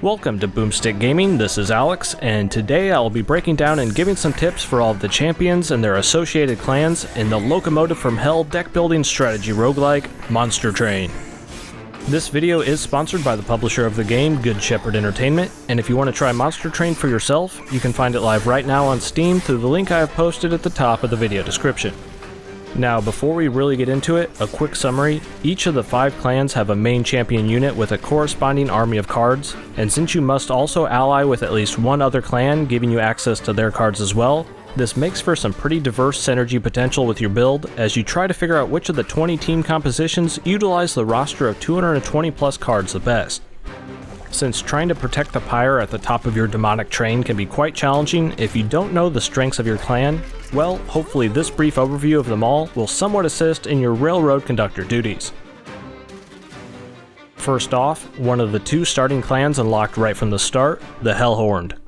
Welcome to Boomstick Gaming, this is Alex, and today I'll be breaking down and giving some tips for all of the champions and their associated clans in the Locomotive from Hell deck building strategy roguelike, Monster Train. This video is sponsored by the publisher of the game, Good Shepherd Entertainment, and if you want to try Monster Train for yourself, you can find it live right now on Steam through the link I have posted at the top of the video description. Now, before we really get into it, a quick summary. Each of the 5 clans have a main champion unit with a corresponding army of cards, and since you must also ally with at least one other clan, giving you access to their cards as well, this makes for some pretty diverse synergy potential with your build as you try to figure out which of the 20 team compositions utilize the roster of 220 plus cards the best. Since trying to protect the pyre at the top of your demonic train can be quite challenging if you don't know the strengths of your clan, well, hopefully this brief overview of them all will somewhat assist in your railroad conductor duties. First off, one of the 2 starting clans unlocked right from the start, the Hellhorned.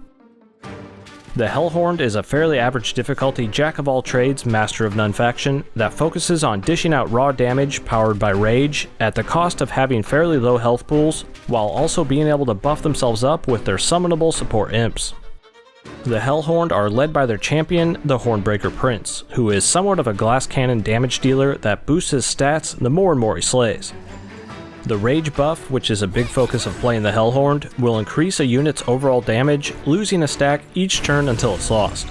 The Hellhorned is a fairly average difficulty jack-of-all-trades, master-of-none faction that focuses on dishing out raw damage powered by rage at the cost of having fairly low health pools, while also being able to buff themselves up with their summonable support imps. The Hellhorned are led by their champion, the Hornbreaker Prince, who is somewhat of a glass cannon damage dealer that boosts his stats the more and more he slays. The Rage buff, which is a big focus of playing the Hellhorned, will increase a unit's overall damage, losing a stack each turn until it's lost.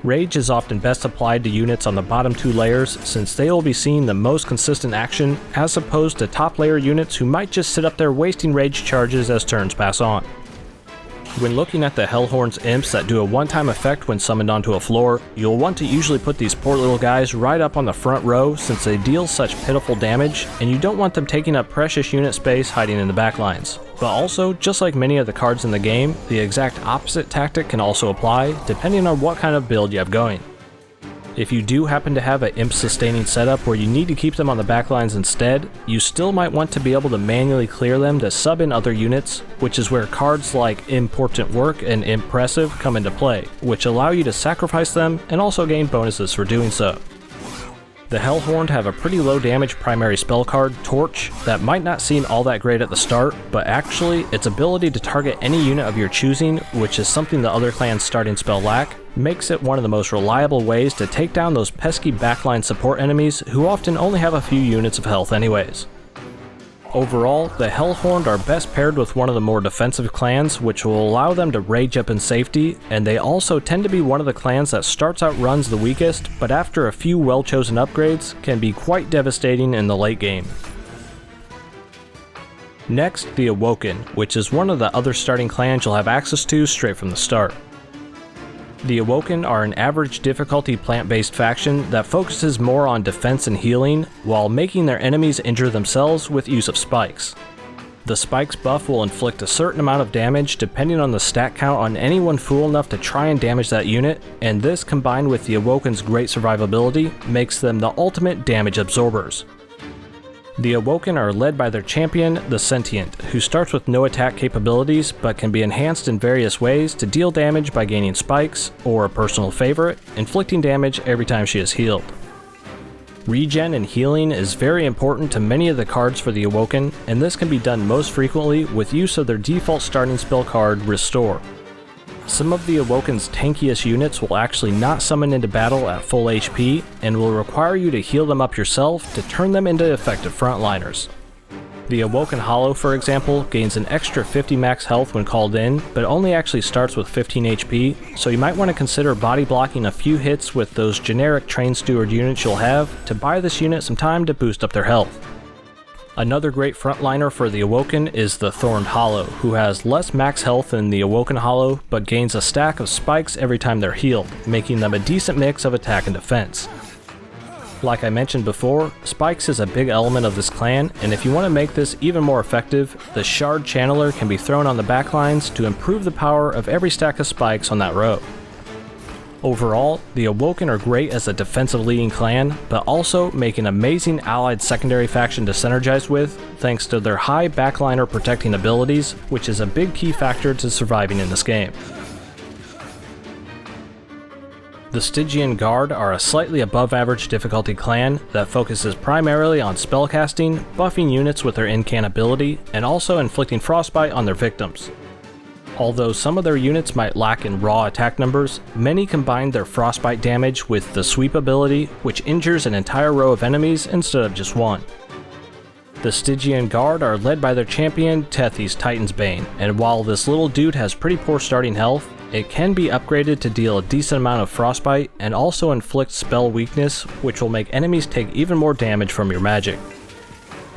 Rage is often best applied to units on the bottom 2 layers since they will be seeing the most consistent action as opposed to top layer units who might just sit up there wasting rage charges as turns pass on. When looking at the Hellhorn's imps that do a one-time effect when summoned onto a floor, you'll want to usually put these poor little guys right up on the front row since they deal such pitiful damage, and you don't want them taking up precious unit space hiding in the backlines. But also, just like many of the cards in the game, the exact opposite tactic can also apply, depending on what kind of build you have going. If you do happen to have an imp sustaining setup where you need to keep them on the backlines instead, you still might want to be able to manually clear them to sub in other units, which is where cards like Important Work and Impressive come into play, which allow you to sacrifice them and also gain bonuses for doing so. The Hellhorned have a pretty low damage primary spell card, Torch, that might not seem all that great at the start, but actually its ability to target any unit of your choosing, which is something the other clans starting spell lack, makes it one of the most reliable ways to take down those pesky backline support enemies who often only have a few units of health anyways. Overall, the Hellhorned are best paired with one of the more defensive clans, which will allow them to rage up in safety, and they also tend to be one of the clans that starts out runs the weakest, but after a few well-chosen upgrades, can be quite devastating in the late game. Next, the Awoken, which is one of the other starting clans you'll have access to straight from the start. The Awoken are an average difficulty plant-based faction that focuses more on defense and healing, while making their enemies injure themselves with use of spikes. The spikes buff will inflict a certain amount of damage depending on the stat count on anyone fool enough to try and damage that unit, and this combined with the Awoken's great survivability makes them the ultimate damage absorbers. The Awoken are led by their champion, the Sentient, who starts with no attack capabilities but can be enhanced in various ways to deal damage by gaining spikes, or a personal favorite, inflicting damage every time she is healed. Regen and healing is very important to many of the cards for the Awoken, and this can be done most frequently with use of their default starting spell card, Restore. Some of the Awoken's tankiest units will actually not summon into battle at full HP, and will require you to heal them up yourself to turn them into effective frontliners. The Awoken Hollow, for example, gains an extra 50 max health when called in, but only actually starts with 15 HP, so you might want to consider body blocking a few hits with those generic Train Steward units you'll have to buy this unit some time to boost up their health. Another great frontliner for the Awoken is the Thorned Hollow, who has less max health than the Awoken Hollow, but gains a stack of spikes every time they're healed, making them a decent mix of attack and defense. Like I mentioned before, spikes is a big element of this clan, and if you want to make this even more effective, the Shard Channeler can be thrown on the backlines to improve the power of every stack of spikes on that row. Overall, the Awoken are great as a defensive leading clan, but also make an amazing allied secondary faction to synergize with, thanks to their high backliner protecting abilities, which is a big key factor to surviving in this game. The Stygian Guard are a slightly above average difficulty clan that focuses primarily on spellcasting, buffing units with their incant ability, and also inflicting frostbite on their victims. Although some of their units might lack in raw attack numbers, many combine their frostbite damage with the sweep ability, which injures an entire row of enemies instead of just one. The Stygian Guard are led by their champion, Tethys Titan's Bane, and while this little dude has pretty poor starting health, it can be upgraded to deal a decent amount of frostbite and also inflict spell weakness, which will make enemies take even more damage from your magic.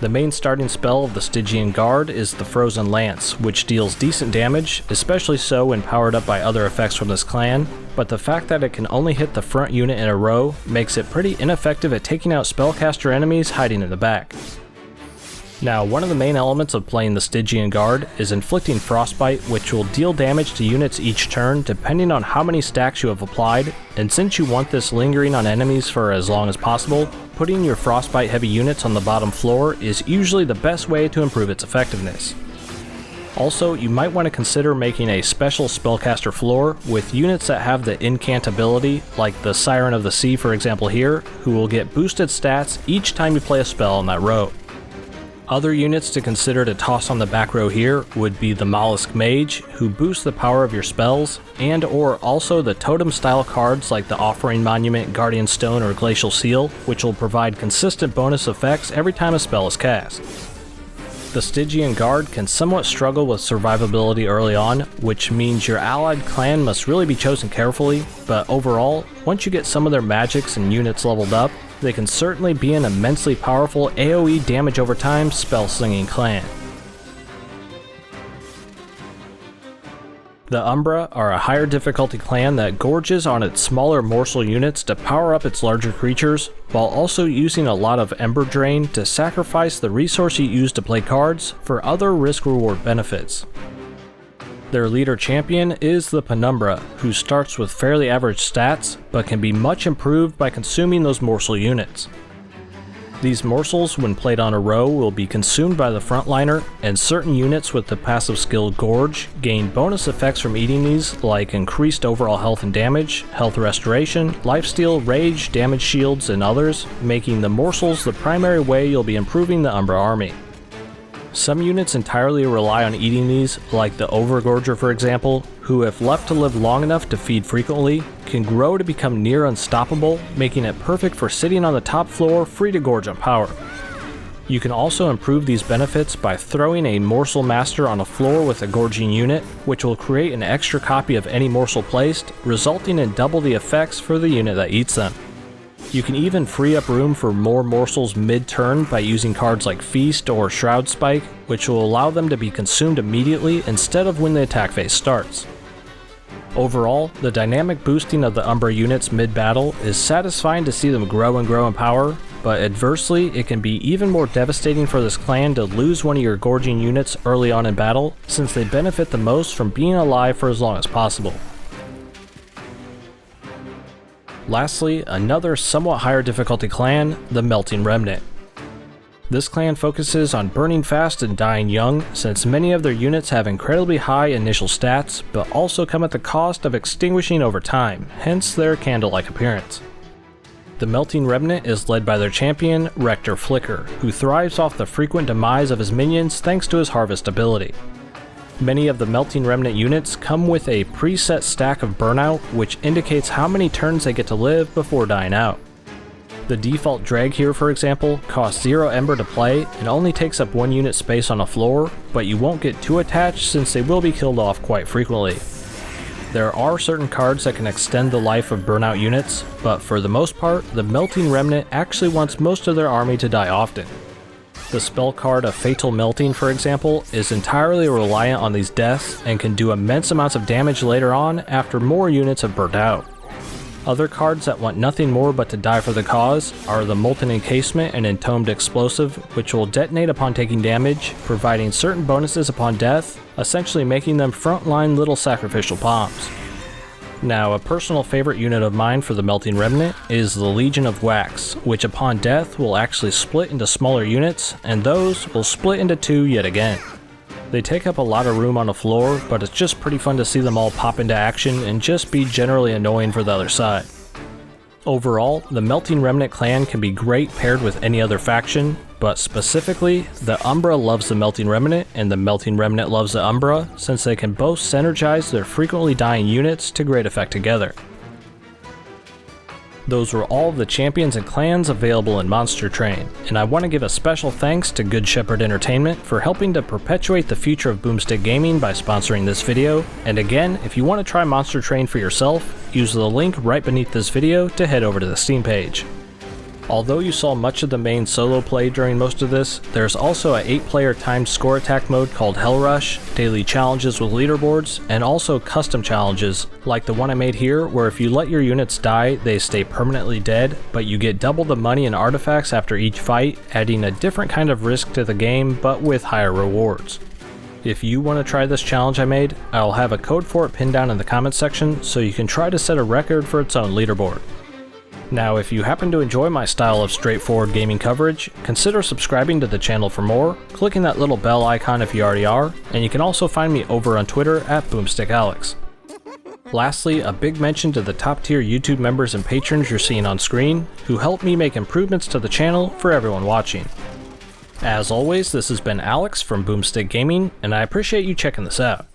The main starting spell of the Stygian Guard is the Frozen Lance, which deals decent damage, especially so when powered up by other effects from this clan, but the fact that it can only hit the front unit in a row makes it pretty ineffective at taking out spellcaster enemies hiding in the back. Now, one of the main elements of playing the Stygian Guard is inflicting frostbite, which will deal damage to units each turn depending on how many stacks you have applied, and since you want this lingering on enemies for as long as possible, putting your frostbite heavy units on the bottom floor is usually the best way to improve its effectiveness. Also, you might want to consider making a special spellcaster floor with units that have the incant ability, like the Siren of the Sea for example here, who will get boosted stats each time you play a spell in that row. Other units to consider to toss on the back row here would be the Mollusk Mage, who boosts the power of your spells, and or also the totem style cards like the Offering Monument, Guardian Stone, or Glacial Seal, which will provide consistent bonus effects every time a spell is cast. The Stygian Guard can somewhat struggle with survivability early on, which means your allied clan must really be chosen carefully, but overall, once you get some of their magics and units leveled up, they can certainly be an immensely powerful AoE damage over time spell-slinging clan. The Umbra are a higher difficulty clan that gorges on its smaller morsel units to power up its larger creatures, while also using a lot of Ember Drain to sacrifice the resource you use to play cards for other risk-reward benefits. Their leader champion is the Penumbra, who starts with fairly average stats, but can be much improved by consuming those morsel units. These morsels, when played on a row, will be consumed by the frontliner, and certain units with the passive skill Gorge gain bonus effects from eating these, like increased overall health and damage, health restoration, lifesteal, rage, damage shields, and others, making the morsels the primary way you'll be improving the Umbra army. Some units entirely rely on eating these, like the Overgorger for example, who if left to live long enough to feed frequently, can grow to become near unstoppable, making it perfect for sitting on the top floor free to gorge on power. You can also improve these benefits by throwing a Morsel Master on a floor with a gorging unit, which will create an extra copy of any morsel placed, resulting in double the effects for the unit that eats them. You can even free up room for more morsels mid-turn by using cards like Feast or Shroud Spike, which will allow them to be consumed immediately instead of when the attack phase starts. Overall, the dynamic boosting of the Umbra units mid-battle is satisfying to see them grow and grow in power, but adversely, it can be even more devastating for this clan to lose one of your gorging units early on in battle, since they benefit the most from being alive for as long as possible. Lastly, another somewhat higher difficulty clan, the Melting Remnant. This clan focuses on burning fast and dying young, since many of their units have incredibly high initial stats, but also come at the cost of extinguishing over time, hence their candle-like appearance. The Melting Remnant is led by their champion, Rector Flicker, who thrives off the frequent demise of his minions thanks to his harvest ability. Many of the Melting Remnant units come with a preset stack of burnout, which indicates how many turns they get to live before dying out. The default drag here, for example, costs 0 Ember to play and only takes up 1 unit space on a floor, but you won't get too attached since they will be killed off quite frequently. There are certain cards that can extend the life of burnout units, but for the most part, the Melting Remnant actually wants most of their army to die often. The spell card of Fatal Melting, for example, is entirely reliant on these deaths and can do immense amounts of damage later on after more units have burnt out. Other cards that want nothing more but to die for the cause are the Molten Encasement and Entombed Explosive, which will detonate upon taking damage, providing certain bonuses upon death, essentially making them frontline little sacrificial bombs. Now, a personal favorite unit of mine for the Melting Remnant is the Legion of Wax, which upon death will actually split into smaller units, and those will split into 2 yet again. They take up a lot of room on the floor, but it's just pretty fun to see them all pop into action and just be generally annoying for the other side. Overall, the Melting Remnant clan can be great paired with any other faction, but specifically, the Umbra loves the Melting Remnant and the Melting Remnant loves the Umbra, since they can both synergize their frequently dying units to great effect together. Those were all of the champions and clans available in Monster Train, and I want to give a special thanks to Good Shepherd Entertainment for helping to perpetuate the future of Boomstick Gaming by sponsoring this video, and again, if you want to try Monster Train for yourself, use the link right beneath this video to head over to the Steam page. Although you saw much of the main solo play during most of this, there's also a 8-player timed score attack mode called Hell Rush, daily challenges with leaderboards, and also custom challenges, like the one I made here where if you let your units die, they stay permanently dead, but you get double the money and artifacts after each fight, adding a different kind of risk to the game, but with higher rewards. If you want to try this challenge I made, I'll have a code for it pinned down in the comments section, so you can try to set a record for its own leaderboard. Now, if you happen to enjoy my style of straightforward gaming coverage, consider subscribing to the channel for more, clicking that little bell icon if you already are, and you can also find me over on Twitter at BoomstickAlex. Lastly, a big mention to the top tier YouTube members and patrons you're seeing on screen, who help me make improvements to the channel for everyone watching. As always, this has been Alex from Boomstick Gaming, and I appreciate you checking this out.